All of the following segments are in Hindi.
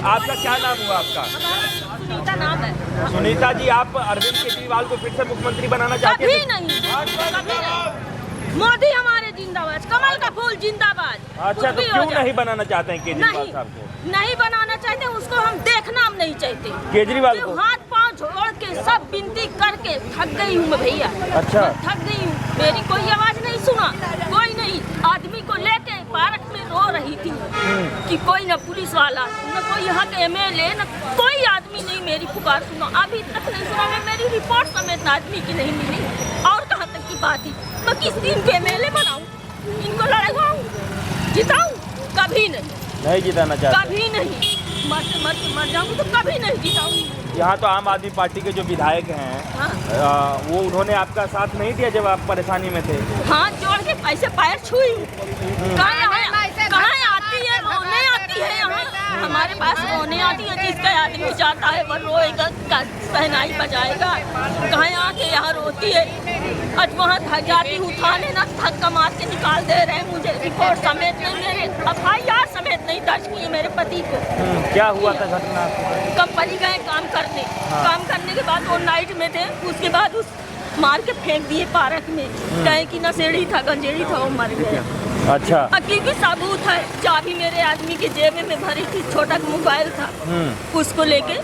आपका क्या नाम हुआ आपका? सुनीता नाम है। सुनीता जी, आप अरविंद केजरीवाल को फिर से मुख्यमंत्री बनाना चाहते कभी हैं? नहीं, कभी नहीं। मोदी हमारे जिंदाबाद, कमल का फूल जिंदाबाद। अच्छा, तो क्यों नहीं बनाना चाहते हैं केजरीवाल साहब को? नहीं बनाना चाहते, उसको हम देखना हम नहीं चाहते। केजरीवाल को? हाथ पांव जोड़ के सब विनती करके थक गई हूँ मैं भैया। अच्छा, थक गई हूँ, मेरी कोई आवाज नहीं सुना, कोई नहीं। आदमी को लेके पार्क में रो रही थी कि कोई न पुलिस वाला, न कोई यहाँ के MLA, न कोई आदमी नहीं मेरी पुकार सुना। अभी तक नहीं सुना। मैं मेरी रिपोर्ट समेत आदमी की नहीं मिली। और कहाँ तक की बात है, मैं किस दिन के MLA बनाऊँ, इनको लड़वाऊँ, जिताऊँ? कभी नहीं जिताना चाहते? कभी नहीं। मर जाऊँ तो कभी नहीं जिताऊँगी। यहाँ तो आम आदमी पार्टी के जो विधायक हैं, हाँ। वो उन्होंने आपका साथ नहीं दिया जब आप परेशानी में थे? हाथ जोड़ के ऐसे पैर छुई। कहाँ आती है, रोने आती है यहाँ हमारे पास, रोने आती है। जिसका आदमी जाता है वो रोएगा, शहनाई बजाएगा। कहाँ आके यहाँ रोती है। आज वहाँ थक जाती, उठाने ना धक्का मार के निकाल दे रहे हैं मुझे। रिपोर्ट समेत नहीं, मेरे FIR समेत नहीं दर्ज किए मेरे पति को। क्या हुआ था घटना? कंपनी गए काम करने। हाँ। काम करने के बाद वो नाइट में थे, उसके बाद उस मार के फेंक दिए पार्क में। कहे कि नशेड़ी था, गंजेड़ी था, वो मर गया। अच्छा, हकीकी सबूत है। चाबी मेरे आदमी के जेब में भरी थी, छोटा मोबाइल था, उसको लेके।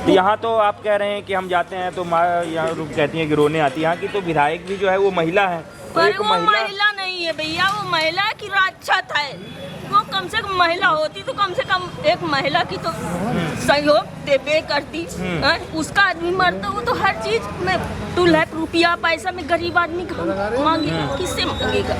तो यहाँ तो आप कह रहे हैं कि हम जाते हैं तो माँ यहाँ कहती हैं कि रोने आती है। यहाँ की तो विधायक भी जो है वो महिला है। तो पर वो महिला नहीं है भैया, वो महिला की राक्षस है। वो कम से कम महिला होती तो कम से कम एक महिला की तो सहयोग देवे करती। उसका आदमी मरता, वो तो हर चीज में 2 लाख रुपया पैसा में गरीब आदमी मांगेगा, किससे मांगेगा?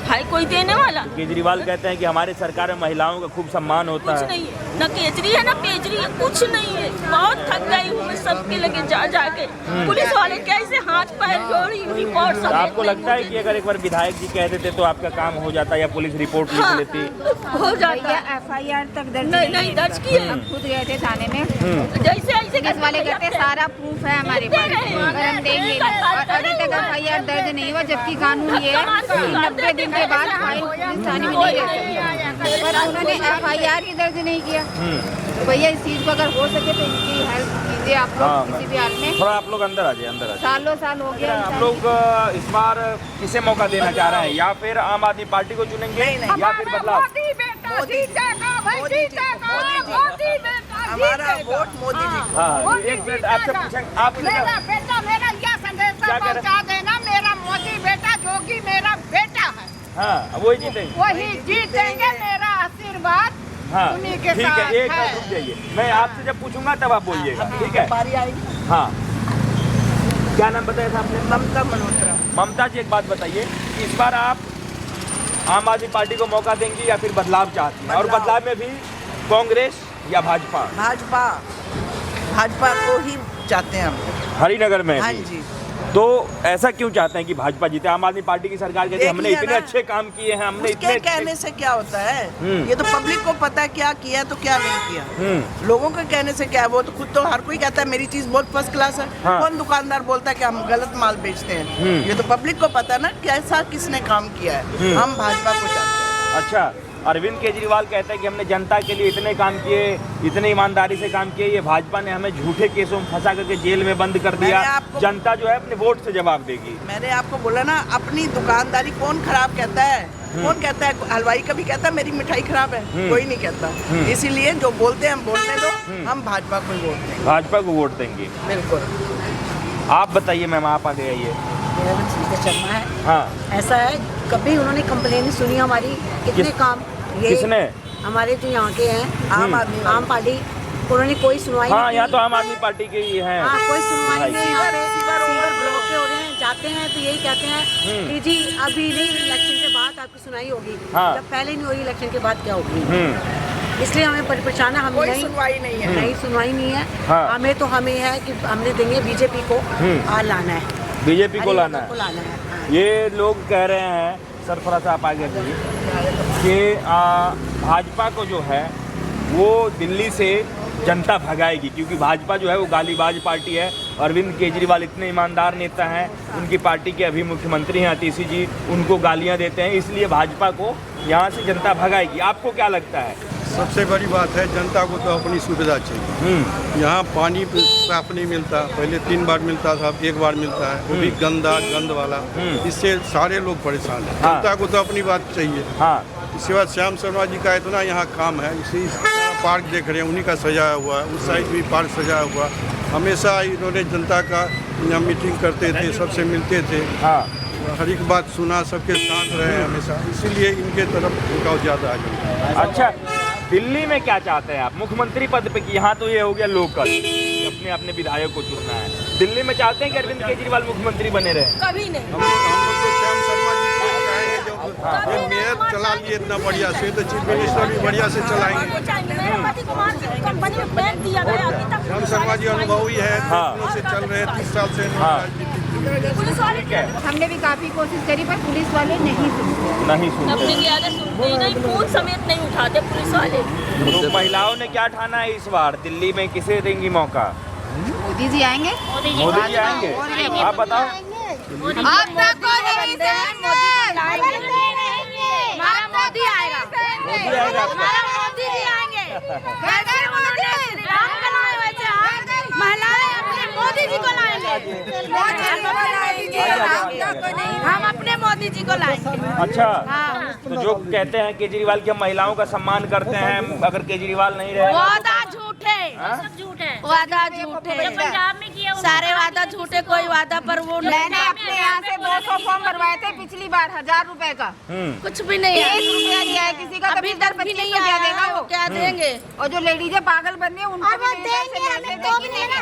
है कोई देने वाला? केजरीवाल कहते हैं कि हमारे सरकार में महिलाओं का खूब सम्मान होता है। कुछ नहीं है, न केजरी है न पेजरी है, कुछ नहीं है। बहुत थक गई हूँ मैं सबके लगे जा जाके। पुलिस वाले कैसे हाथ पैर जोड़ी, रिपोर्ट सब। आपको लगता है कि अगर एक बार विधायक जी कह देते तो आपका काम हो जाता या पुलिस रिपोर्ट लिख लेती? हो जाता। FIR तक दर्ज नहीं दर्ज किए। हम खुद गए थे थाने में। जैसे ऐसे पुलिस वाले कहते सारा प्रूफ है हमारे पास, अगर हम देंगे नहीं। और अभी तक FIR दर्ज नहीं हुआ, जबकि कानून ये है कि 90 दिन के बाद फाइल पुलिस थाने में नहीं रहती। पर उन्होंने FIR ही दर्ज नहीं किया। तो भैया इस चीज को अगर हो सके तो इनकी हेल्प कीजिए आप लोग किसी भी हाल में। थोड़ा आप लोग अंदर आ जाइए, अंदर आ जाइए। साल हो गया। आप लोग इस बार किसे मौका देना चाह रहे हैं? या फिर आम आदमी पार्टी को चुनेंगे या फिर बदलाव? हमारा वोट मोदी जी। हाँ, एक मिनट आपसे पूछेंगे। आप मेरा बेटा, मेरा यह संदेश पहुंचा देना, मेरा मोदी बेटा जोगी मेरा बेटा है। हाँ, वही जीतेंगे। वही जीतेंगे, मेरा आशीर्वाद हाँ, उन्हीं के ठीक साथ है। एक मिनट रुक जाइए, मैं आपसे जब पूछूंगा तब आप बोलिएगा, ठीक है? बारी आएगी। हाँ, क्या नाम बताया था आपने? ममता मल्होत्रा। ममता जी, एक बात बताइए, इस बार आप आम आदमी पार्टी को मौका देंगी या फिर बदलाव चाहती हैं? और बदलाव में भी कांग्रेस या भाजपा? भाजपा को ही चाहते हैं हम। हरिनगर में हाँ भी? जी। तो ऐसा क्यों चाहते हैं कि भाजपा जीते? आम आदमी पार्टी की सरकार कहती है हमने इतने अच्छे काम किए हैं, हमने उसके इतने कहने से क्या होता है? ये तो पब्लिक को पता है क्या किया तो क्या नहीं किया। लोगों के कहने से क्या है? वो तो खुद तो हर कोई कहता है मेरी चीज बहुत फर्स्ट क्लास है। हाँ। कौन दुकानदार बोलता है कि हम गलत माल बेचते हैं? ये तो पब्लिक को पता है ना कैसा किसने काम किया है। हम भाजपा को चाहते हैं। अच्छा, अरविंद केजरीवाल कहते हैं कि हमने जनता के लिए इतने काम किए, इतने ईमानदारी से काम किए, ये भाजपा ने हमें झूठे केसों में फंसा करके जेल में बंद कर दिया। जनता जो है अपने वोट से जवाब देगी। मैंने आपको बोला ना, अपनी दुकानदारी कौन खराब कहता है? कौन कहता है? हलवाई कभी कहता है मेरी मिठाई खराब है? कोई नहीं कहता। इसीलिए जो बोलते हैं हम बोलने दो, हम भाजपा को वोट देंगे। भाजपा को वोट देंगे, बिल्कुल। आप बताइए मैम, आप आगे आइए। मेरा नाम सुनीता शर्मा है। हाँ, ऐसा है, कभी उन्होंने कंप्लेन सुनी हमारी? कितने काम ये किसने? हमारे जो यहाँ के हैं आम पार्टी, उन्होंने कोई सुनवाई हाँ, नहीं यहाँ की। तो आम आदमी पार्टी के ही हैं। हाँ, कोई सुनवाई नहीं। यहाँ पे सीवर ब्लॉक के हो रहे हैं, जाते हैं तो यही कहते हैं कि जी अभी नहीं, इलेक्शन के बाद आपकी सुनवाई होगी। हाँ। जब पहले नहीं हो रही, इलेक्शन के बाद क्या होगी? इसलिए हमें परेशान है। हम कोई नहीं, सुनवाई नहीं है। नहीं सुनवाई नहीं है। हाँ। हमें है कि हमने देंगे बीजेपी को लाना है, बीजेपी को लाना को है। लाना है। हाँ। ये लोग कह रहे हैं, सरफराज आप आगे बढ़िए, कि भाजपा को जो है वो दिल्ली से जनता भगाएगी, क्योंकि भाजपा जो है वो गालीबाज पार्टी है। अरविंद केजरीवाल इतने ईमानदार नेता हैं, उनकी पार्टी के अभी मुख्यमंत्री हैं अतीशी जी, उनको गालियां देते हैं, इसलिए भाजपा को यहाँ से जनता भगाएगी। आपको क्या लगता है? सबसे बड़ी बात है जनता को तो अपनी सुविधा चाहिए। यहाँ पानी साफ नहीं मिलता, पहले 3 बार मिलता था, अब 1 बार मिलता है, वो भी गंद वाला। इससे सारे लोग परेशान हैं। जनता को तो अपनी बात चाहिए। इसके बाद श्याम शर्मा जी का इतना यहाँ काम है, इसी पार्क देख रहे हैं, उन्हीं का सजाया हुआ है, उस साइड भी पार्क सजाया हुआ। हमेशा इन्होंने जनता का यहाँ मीटिंग करते थे, सबसे मिलते थे, हर एक बात सुना, सबके साथ रहे हमेशा, इसीलिए इनके तरफ झुकाव ज़्यादा है। अच्छा, दिल्ली में क्या चाहते हैं आप मुख्यमंत्री पद पे? कि यहाँ तो ये हो गया लोकल, अपने अपने विधायक को चुनना है। दिल्ली में चाहते हैं कि अरविंद केजरीवाल मुख्यमंत्री बने रहे? कभी नहीं। हम लोग तो श्याम शर्मा जी को चाहेंगे, जो ये मेयर चला लिए इतना बढ़िया से, तो चीफ मिनिस्टर भी बढ़िया से चलाएंगे। श्याम शर्मा जी अनुभवी है, से चल रहे 30 साल से। हमने भी काफी कोशिश करी पर पुलिस वाले नहीं सुनते। अपनी की आदत सुनते ही नहीं, फोन समेत नहीं उठाते पुलिस वाले। तो महिलाओं ने क्या ठाना है इस बार दिल्ली में, किसे देंगी मौका? मोदी जी आएंगे। मोदी जी आएंगे, आप बताओ। मोदी आएगा, मोदी आएगा आपका? मोदी जी आएंगे। वैसे उन्होंने राम बनाए, वैसे महिलाएं अपने मोदी जी को लाएंगे। हम अपने मोदी जी को लाएंगे। अच्छा, तो जो कहते हैं केजरीवाल की हम महिलाओं का सम्मान करते हैं, अगर केजरीवाल नहीं रहे वादा झूठे, झूठे वादा झूठे, पंजाब में किया सारे वादा झूठे, कोई वादा पर वो मैंने अपने यहाँ से 200 फॉर्म भरवाए थे पिछली बार, 1000 रुपए का। कुछ भी नहीं है। 1 रुपया दिया है किसी का, अभी तक भी नहीं आया, देगा वो। क्या देंगे? और जो लेडीजें पागल बन रही है उनको भी देंगे, हमें तो भी देंगे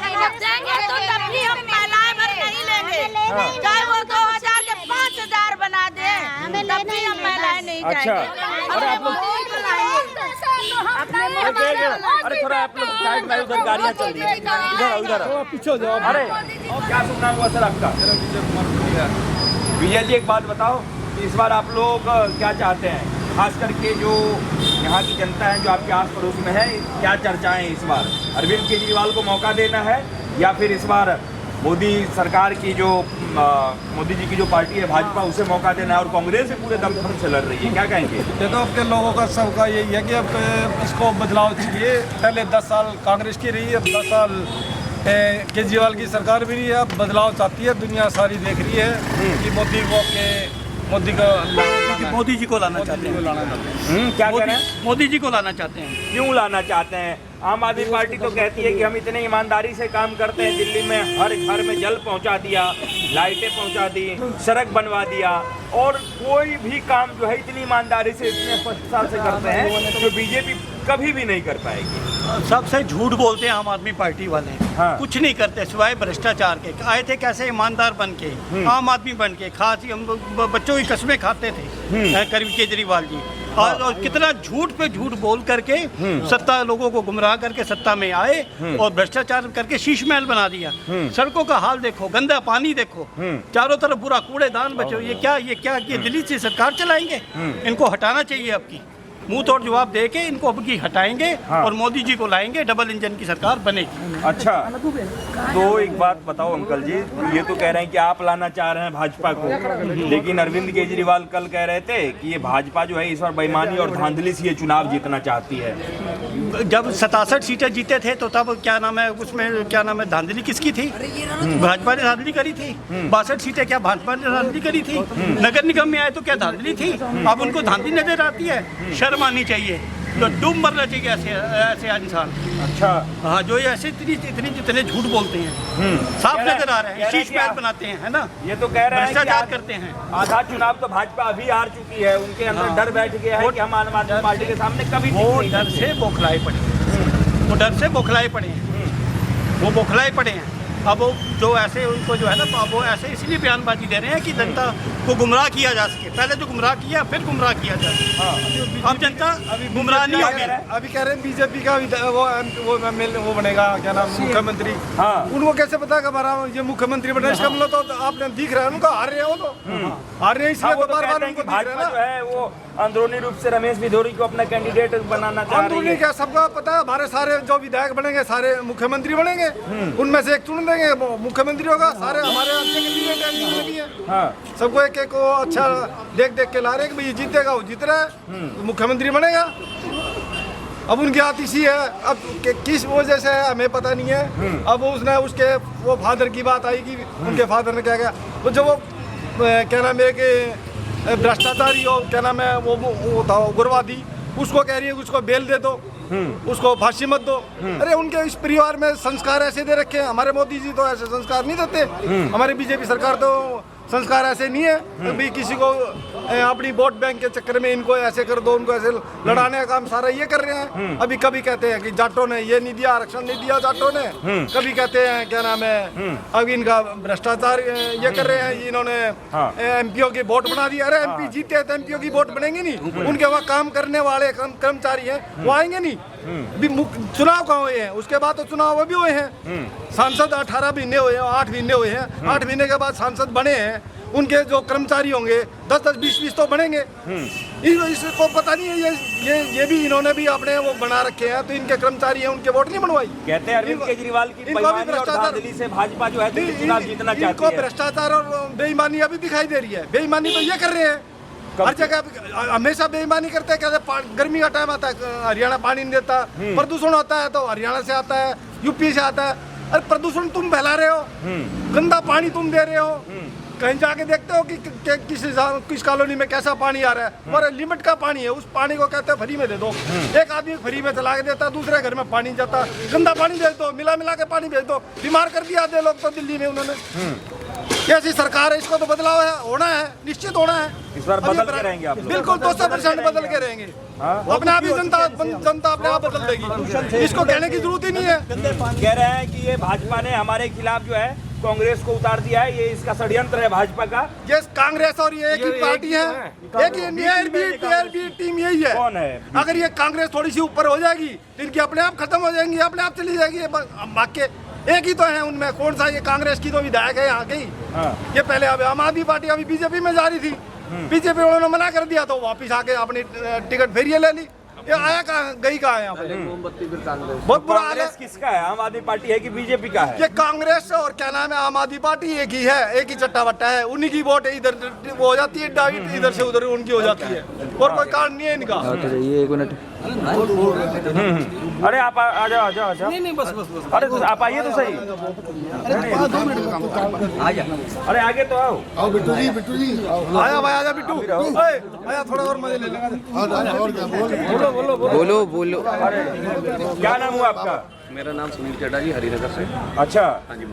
तो तब भी हम महिलाएं भर नहीं लेंगे, चाहे वो 2000 के 5000 बना दे, तब भी हम महिलाएं नहीं अच्छा, जाएंगे। अरे अरे थोड़ा आप लोग साइड में, उधर गाड़ियाँ चल रही है, इधर पीछे जाओ। अरे क्या सुनना हुआ सर आपका? विजय जी एक बात बताओ, इस बार आप लोग क्या चाहते हैं, खास करके जो यहाँ की जनता है जो आपके आस पड़ोस में है, क्या चर्चाएं इस बार? अरविंद केजरीवाल को मौका देना है या फिर इस बार मोदी सरकार की जो मोदी जी की जो पार्टी है भाजपा, उसे मौका देना है? और कांग्रेस से पूरे दमखम से लड़ रही है, क्या कहेंगे? देखो आपके लोगों का सबका यही है कि अब इसको बदलाव चाहिए। पहले 10 साल कांग्रेस की रही है, अब 10 साल केजरीवाल की सरकार भी रही है, अब बदलाव चाहती है दुनिया सारी, देख रही है कि मोदी जी को लाना चाहते हैं। क्या कह रहे हैं? मोदी जी को लाना चाहते हैं। क्यों लाना चाहते हैं? आम आदमी पार्टी तो कहती है कि हम इतने ईमानदारी से काम करते हैं, दिल्ली में हर घर में जल पहुंचा दिया, लाइटें पहुंचा दी, सड़क बनवा दिया, और कोई भी काम जो है इतनी ईमानदारी से, इतने स्पष्टता से करते हैं जो बीजेपी कभी भी नहीं कर पाएगी। सबसे झूठ बोलते हैं आम आदमी पार्टी वाले। हाँ। कुछ नहीं करते सिवाय भ्रष्टाचार के। आए थे कैसे ईमानदार बन के, आम आदमी बन के, खास हम बच्चों की कस्में खाते थे केजरीवाल जी। और कितना झूठ पे झूठ बोल करके सत्ता, लोगों को गुमराह करके सत्ता में आए और भ्रष्टाचार करके शीश महल बना दिया। सड़कों का हाल देखो, गंदा पानी देखो, चारों तरफ बुरा कूड़ेदान बचो। ये क्या दिल्ली से सरकार चलाएंगे? इनको हटाना चाहिए। आपकी मुंह तोड़ जवाब दे के इनको अब की हटाएंगे। हाँ। और मोदी जी को लाएंगे, डबल इंजन की सरकार बनेगी। अच्छा, तो एक बात बताओ अंकल जी, ये तो कह रहे हैं कि आप लाना चाह रहे हैं भाजपा को, लेकिन अरविंद केजरीवाल कल कह रहे थे कि ये भाजपा जो है इस बार बेईमानी और धांधली से ये चुनाव जीतना चाहती है। जब 67 सीटें जीते थे तो तब क्या नाम है, उसमें क्या नाम है, धांधली किसकी थी? भाजपा ने धांधली करी थी। 62 सीटें क्या भाजपा ने धांधली करी थी? नगर निगम में आए तो क्या धांधली थी? अब उनको धांधली नजर आती है। शर्म आनी चाहिए, तो डूब मरना चाहिए ऐसे इंसान। अच्छा, हाँ, जो ये ऐसे जितने झूठ बोलते हैं, साफ नजर आ रहे हैं, शीश महल बनाते हैं, है ना? ये तो कह रहे हैं भ्रष्टाचार करते हैं। आधा चुनाव तो भाजपा अभी हार चुकी है, उनके अंदर डर बैठ गया है कि हम आम आदमी पार्टी के सामने कभी वो डर से बौखलाए पड़े हैं। वो डर से बौखलाए पड़े हैं। वो बौखलाए पड़े हैं। अब वो जो ऐसे उनको जो है ना, वो ऐसे इसलिए बयानबाजी दे रहे हैं कि जनता को गुमराह किया जा सके। पहले तो गुमराह किया, फिर गुमराह किया जाए। हाँ। अब जनता अभी गुमराह नहीं होगी। अभी कह रहे हैं बीजेपी का वो बनेगा, क्या नाम, मुख्यमंत्री। हाँ। उनको कैसे पता कि हमारा ये मुख्यमंत्री बने? इसका मतलब तो आपने दिख रहा है उनका हार रहे हो, तो हार रहे हैं, इसलिए तो बार बार उनको दिख रहा है ना। वो अंदरूनी रूप से रमेश भिदोरी को अपना कैंडिडेट बनाना चाह रही है। अंदरूनी क्या, सबका पता है। हमारे सारे जो विधायक बनेंगे सारे मुख्यमंत्री बनेंगे, उनमें से एक चुन देंगे, मुख्यमंत्री होगा। सारे हमारे सबको एक एक को अच्छा देख के ला रहे हैं कि भाई जीतेगा, वो जीत रहा है, मुख्यमंत्री बनेगा। अब उनकी आतिशी है, अब किस वजह से है हमें पता नहीं है। अब उसने उसके वो फादर की बात आई कि उनके फादर ने क्या किया, वो जो वो क्या नाम है कि भ्रष्टाचारी हो, क्या नाम है वो था उग्रवादी, उसको कह रही है उसको बेल दे दो, उसको फांसी मत दो। अरे उनके इस परिवार में संस्कार ऐसे दे रखे हैं, हमारे मोदी जी तो ऐसे संस्कार नहीं देते, हमारी बीजेपी सरकार तो संस्कार ऐसे नहीं है। अभी किसी को अपनी वोट बैंक के चक्कर में इनको ऐसे कर दो, उनको ऐसे लड़ाने का काम सारा ये कर रहे हैं। अभी कभी कहते हैं कि जाटों ने ये नहीं दिया, आरक्षण नहीं दिया जाटों ने, कभी कहते हैं क्या नाम है अब इनका भ्रष्टाचार ये कर रहे हैं, इन्होंने एमपीओ की वोट बना दी। अरे एमपी जीते हैं तो एमपीओ की वोट बनेंगे नहीं, उनके वहाँ काम करने वाले कर्मचारी हैं वो आएंगे नहीं। अभी चुनाव कहाँ हुए हैं, उसके बाद तो चुनाव अभी हुए हैं, सांसद 18 महीने हुए हैं, 8 महीने हुए हैं, 8 महीने के बाद सांसद बने हैं, उनके जो कर्मचारी होंगे 10-10, 20-20 तो बनेंगे। इसको पता नहीं है, ये भी इन्होंने भी अपने वो बना रखे हैं, तो इनके कर्मचारी हैं, उनके वोट नहीं बनवाई। कहते हैं अरविंद केजरीवाल की बेईमानी और धांधली से भाजपा जो है दिल्ली चुनाव जीतना चाहती इनको है। भ्रष्टाचार और बेईमानी अभी दिखाई दे रही है। बेईमानी तो ये कर रहे हैं, हर जगह हमेशा बेईमानी करते हैं। कहते गर्मी का टाइम आता है हरियाणा पानी नहीं देता, प्रदूषण होता है तो हरियाणा से आता है, यूपी से आता है। अरे प्रदूषण तुम फैला रहे हो, गंदा पानी तुम दे रहे हो, कहीं जाके देखते हो कि किस कॉलोनी में कैसा पानी आ रहा है, और लिमिट का पानी है, उस पानी को कहते हैं फ्री में दे दो। एक आदमी फ्री में चला के देता, दूसरे घर में पानी जाता, गंदा पानी भेज दो, मिला के पानी भेज दो, बीमार कर दिया आधे लोग तो दिल्ली में उन्होंने। कैसी सरकार है, इसको तो बदलाव है, होना है, निश्चित होना है। इस बार बदल के रहेंगे आप लोग? बिल्कुल 200% बदल के रहेंगे। अपने आप ही जनता अपने आप बदल देगी, इसको कहने की जरूरत ही नहीं है। कह रहे हैं कि ये भाजपा ने हमारे खिलाफ जो है कांग्रेस को उतार दिया है, ये इसका षड्यंत्र है भाजपा का। ये कांग्रेस और ये एक ही पार्टी है, एक ही टीम यही है। कौन है? अगर ये कांग्रेस थोड़ी सी ऊपर हो जाएगी तो इनकी अपने आप खत्म हो जाएंगी, अपने आप चली जाएगी। बाकी एक ही तो है उनमें, कौन सा, ये कांग्रेस की तो विधायक है यहाँ की। ये पहले अब आम आदमी पार्टी अभी बीजेपी में जा रही थी, बीजेपी वालों ने मना कर दिया तो वापिस आके अपनी टिकट फेरिए ले ली। ये आया कहाँ, गई कहाँ है यहाँ पे? बहुत बुरा हाल है। किसका है, आम आदमी पार्टी है कि बीजेपी का है? ये कांग्रेस और क्या नाम है आम आदमी पार्टी एक ही है, एक ही चट्टा बट्टा है, उन्हीं की वोट इधर वो हो जाती है, डाइट इधर से उधर उनकी हो जाती है, और कोई कारण नहीं है इनका। एक मिनट, अरे आप आ जाओ। नहीं बस अरे आप आइए तो सही। अरे आगे तो आओ बिट्टू जी आया भाई, आजा बिट्टू, आया थोड़ा और मजे ले लेंगे। बोलो। क्या नाम हुआ आपका? मेरा नाम सुनील चड्डा जी, हरिनगर से। अच्छा,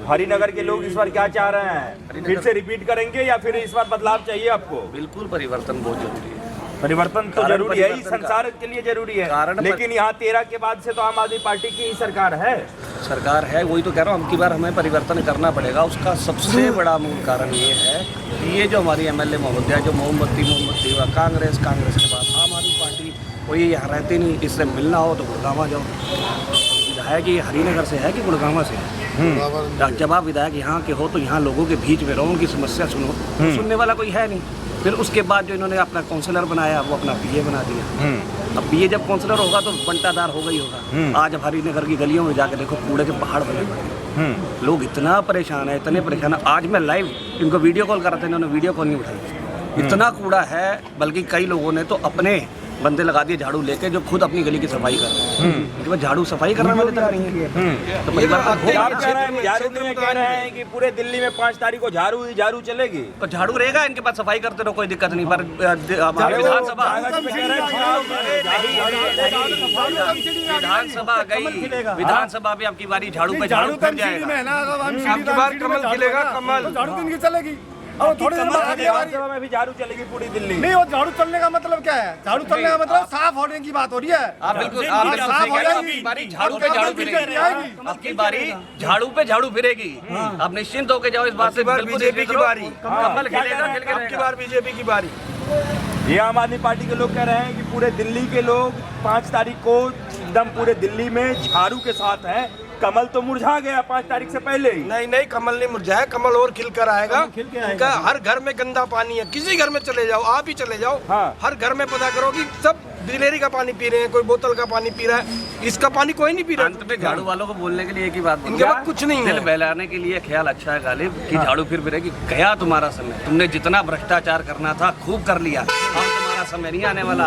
हरिनगर के लोग इस बार क्या चाह रहे हैं, फिर से रिपीट करेंगे या फिर इस बार बदलाव चाहिए आपको? बिल्कुल परिवर्तन बहुत जरूरी है। परिवर्तन तो जरूरी है ही, संसार के लिए जरूरी है, लेकिन यहाँ 13 के बाद से तो आम आदमी पार्टी की ही सरकार है। वही तो कह रहा हूँ, अब की बार हमें परिवर्तन करना पड़ेगा। उसका सबसे बड़ा मूल कारण ये है कि ये जो हमारी MLA महोदया जो मोमबत्ती हुआ कांग्रेस के बाद आम आदमी पार्टी, कोई यहाँ रहते नहीं, इससे मिलना हो तो गुड़गांव जाओ। विधायक ये हरिनगर से है कि गुड़गांव से है? जब आप विधायक यहाँ के हो तो यहाँ लोगों के बीच में रहो, उनकी समस्या सुनो, सुनने वाला कोई है नहीं। फिर उसके बाद जो इन्होंने अपना काउंसलर बनाया वो अपना PA बना दिया। अब PA जब काउंसलर होगा तो बंटादार होगा ही होगा। आज हरिनगर की गलियों में जाके देखो, कूड़े के पहाड़ बने पड़े, लोग इतना परेशान है, इतने परेशान है। आज मैं लाइव इनको वीडियो कॉल कर रहा था, इन्होंने वीडियो कॉल नहीं उठाई। इतना कूड़ा है, बल्कि कई लोगों ने तो अपने बंदे लगा दिए झाड़ू लेके, जो खुद अपनी गली की सफाई कर रहे हैं। झाड़ू सफाई करने वाले तक नहीं है। तो कह रहे हैं कि पूरे दिल्ली में 5 तारीख को झाड़ू चलेगी, तो झाड़ू रहेगा, इनके पास सफाई करते रहो, कोई दिक्कत नहीं। पर विधानसभा भी आपकी बारी झाड़ू पे झाड़ू फिर जाएगा। कमल खिलेगा, कमल झाड़ू दिन की चलेगी। और थोड़ी विधानसभा में भी झाड़ू चलेगी पूरी दिल्ली। नहीं, वो झाड़ू चलने का मतलब क्या है? झाड़ू चलने का मतलब साफ होने की बात हो रही है। आप बिल्कुल साफ हो जाएगी, झाड़ू पे झाड़ू फिरेगी, आपकी बारी झाड़ू पे झाड़ू फिरेगी। आप निश्चिंत होकर जाओ इस बात से। बीजेपी की बारी, कमल खिलेगा, आपकी बार बीजेपी की बारी। ये आम आदमी पार्टी के लोग कह रहे हैं कि पूरे दिल्ली के लोग 5 तारीख को एकदम पूरे दिल्ली में झाड़ू के साथ हैं। कमल तो मुरझा गया 5 तारीख से पहले ही। नहीं, कमल नहीं मुरझाया, कमल और खिलकर आएगा। उनका हर घर में गंदा पानी है, किसी घर में चले जाओ, आप ही चले जाओ। हाँ। हर घर में पता करो कि सब डिलेरी का पानी पी रहे हैं, कोई बोतल का पानी पी रहा है, इसका पानी कोई नहीं पी रहा। अंत में झाड़ू वालों को बोलने के लिए एक ही बात, इनके पास कुछ नहीं है। दिल बहलाने के लिए ख्याल अच्छा है गालिब कि झाड़ू फिर फिरेगी। गया तुम्हारा समय, तुमने जितना भ्रष्टाचार करना था खूब कर लिया। अब तुम्हारा समय नहीं आने वाला।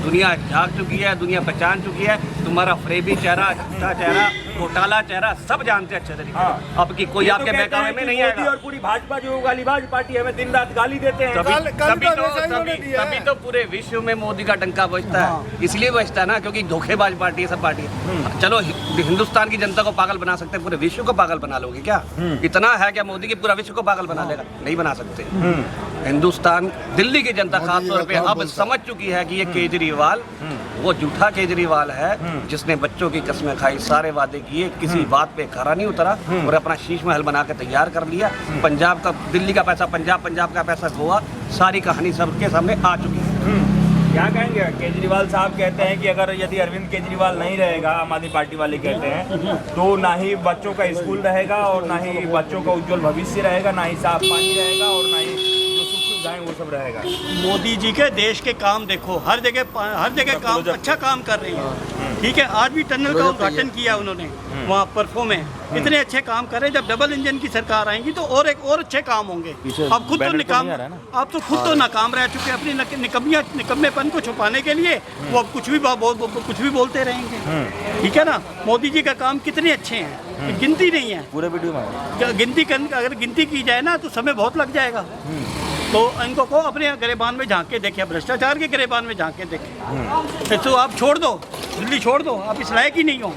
दुनिया जाग चुकी है, दुनिया पहचान चुकी है। तुम्हारा फरेबी चेहरा, झूठा चेहरा, घोटाला चेहरा सब जानते हैं अच्छे तरीके से। अब की कोई आपके बहकावे में नहीं आएगा। और पूरी भाजपा जो गालीबाज पार्टी है, हमें दिन रात गाली देते हैं। तभी तो पूरे विश्व में मोदी का डंका बजता है। इसलिए बजता है ना, क्योंकि धोखेबाज पार्टी है सब पार्टी है। चलो हिंदुस्तान की जनता को पागल बना सकते हैं, पूरे विश्व को पागल बना लोगे क्या? इतना है क्या मोदी की पूरा विश्व को पागल बना देगा? नहीं बना सकते। हिंदुस्तान, दिल्ली की जनता खासतौर पे अब समझ चुकी है कि ये केजरीवाल वो झूठा केजरीवाल है जिसने बच्चों की कसमें खाई, सारे वादे किए, किसी बात पे खरा नहीं उतरा और अपना शीश महल बना के तैयार कर लिया। पंजाब का, दिल्ली का पैसा पंजाब, पंजाब का पैसा गोवा, सारी कहानी सबके सामने आ चुकी है। क्या कहेंगे? केजरीवाल साहब कहते हैं कि अगर यदि अरविंद केजरीवाल नहीं रहेगा, आम आदमी पार्टी वाले कहते हैं, तो ना ही बच्चों का स्कूल रहेगा और ना ही बच्चों का उज्जवल भविष्य रहेगा, ना ही साफ पानी रहेगा और ना ही जो सुख सुविधाएं वो सब रहेगा। मोदी जी के देश के काम देखो, हर जगह काम अच्छा काम कर रही है। ठीक है, आज भी टनल का उद्घाटन किया उन्होंने वहाँ परफो में। इतने अच्छे काम कर रहे हैं। जब डबल इंजन की सरकार आएंगी तो और अच्छे काम होंगे। अब खुद तो निकाम, आप तो खुद तो नाकाम रह चुके हैं अपनी निकम्मेपन को छुपाने के लिए। वो अब कुछ भी बोलते रहेंगे। ठीक है ना, मोदी जी का काम कितने अच्छे हैं, गिनती नहीं है पूरे वीडियो में। अगर गिनती की जाए ना तो समय बहुत लग जाएगा। तो इनको को अपने गिरेबान में झांक के देखे, भ्रष्टाचार के गिरेबान में झांक के देखे। तो आप छोड़ दो, दिल्ली छोड़ दो, आप इस लायक ही नहीं हो।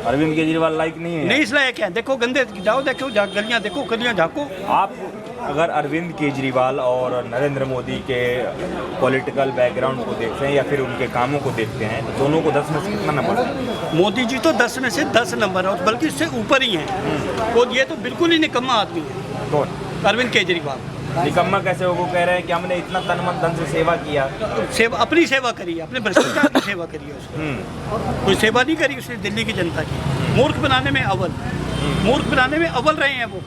अरविंद केजरीवाल लायक नहीं है। नहीं इस लायक है। देखो गंदे जाओ, देखो गलियां देखो, गलियां झांको। आप अगर अरविंद केजरीवाल और नरेंद्र मोदी के पॉलिटिकल बैकग्राउंड को देखते हैं या फिर उनके कामों को देखते हैं, तो दोनों को 10 में से कितना नंबर है? मोदी जी तो 10 में से 10 नंबर है, बल्कि इससे ऊपर ही हैं। तो ये तो बिल्कुल ही निकम्मा आदमी है। कौन? अरविंद केजरीवाल। निकम्मा कैसे? वो कह रहे हैं कि हमने इतना तन मन धन से सेवा किया। अपनी सेवा करी, अपने भ्रष्टाचार की सेवा करी है उसने। कोई सेवा नहीं करी उसने दिल्ली की जनता की। मूर्ख बनाने में अव्वल रहे हैं वो।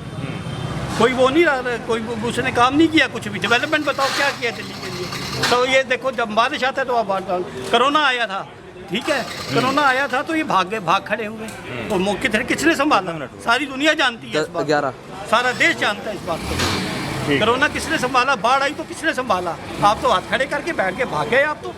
कोई वो नहीं रहा, कोई उसने काम नहीं किया कुछ भी। डेवलपमेंट बताओ क्या किया दिल्ली के लिए? तो ये देखो, जब बारिश आता है तो आप कोरोना आया था, ठीक है, कोरोना आया था तो ये भाग खड़े हुए। तो मौके थे, किसने संभाला? सारी दुनिया जानती है इस बात, सारा देश जानता है इस बात को। कोरोना किसने संभाला? बाढ़ आई तो किसने संभाला? आप तो हाथ खड़े करके बैठ के भाग गए आप तो।